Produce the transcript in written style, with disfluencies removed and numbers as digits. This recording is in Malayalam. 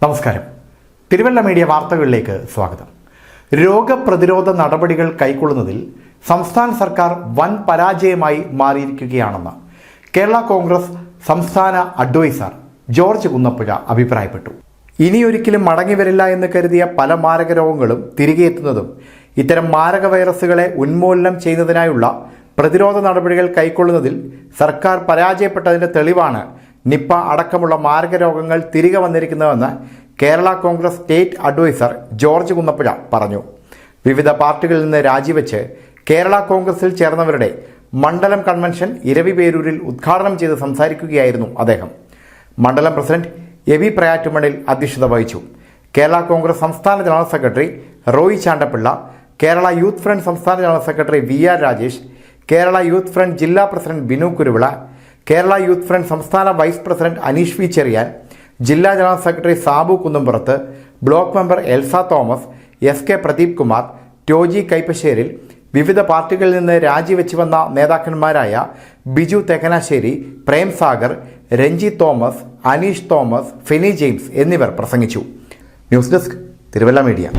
നമസ്കാരം. തിരുവല്ല മീഡിയ വാർത്തകളിലേക്ക് സ്വാഗതം. രോഗപ്രതിരോധ നടപടികൾ കൈക്കൊള്ളുന്നതിൽ സംസ്ഥാന സർക്കാർ വൻ പരാജയമായി മാറിയിരിക്കുകയാണെന്ന് കേരള കോൺഗ്രസ് സംസ്ഥാന അഡ്വൈസർ ജോർജ് കുന്നപ്പുഴ അഭിപ്രായപ്പെട്ടു. ഇനിയൊരിക്കലും മടങ്ങിവരില്ല എന്ന് കരുതിയ പല മാരക രോഗങ്ങളും തിരികെ എത്തുന്നതും ഇത്തരം മാരക വൈറസുകളെ ഉന്മൂലനം ചെയ്യുന്നതിനായുള്ള പ്രതിരോധ നടപടികൾ കൈക്കൊള്ളുന്നതിൽ സർക്കാർ പരാജയപ്പെട്ടതിൻ്റെ തെളിവാണ് നിപ്പ അടക്കമുള്ള മാരക രോഗങ്ങൾ തിരികെ വന്നിരിക്കുന്നതെന്ന് Kerala Congress state adviser George Kunnappuzha പറഞ്ഞു. വിവിധ പാർട്ടികളിൽ നിന്ന് രാജിവെച്ച് കേരള കോൺഗ്രസിൽ ചേർന്നവരുടെ മണ്ഡലം കൺവെൻഷൻ ഇരവിപേരൂരിൽ ഉദ്ഘാടനം ചെയ്ത് സംസാരിക്കുകയായിരുന്നു അദ്ദേഹം. മണ്ഡലം പ്രസിഡന്റ് എവി പ്രയാറ്റുമണിൽ അധ്യക്ഷത വഹിച്ചു. കേരള കോൺഗ്രസ് സംസ്ഥാന general secretary Roy Chandappilla, Kerala youth front സംസ്ഥാന general secretary VR Rajesh, Kerala youth front ജില്ലാ president Binu Kuruvila, Kerala youth front സംസ്ഥാന vice president Aneesh V Cheriyan, ജില്ലാ general secretary Sabu Kunnumpurathu, block member Elsa Thomas, SK Pradeep Kumar, Toji Kaippasseril, വിവിധ പാർട്ടികളിൽ നിന്ന് രാജിവെച്ചു വന്ന നേതാക്കന്മാരായ ബിജു തെക്കനാശ്ശേരി, പ്രേം സാഗർ, രഞ്ജി തോമസ്, അനീഷ് തോമസ്, ഫെനി ജെയിംസ് എന്നിവർ പ്രസംഗിച്ചു. News desk Thiruvalla media.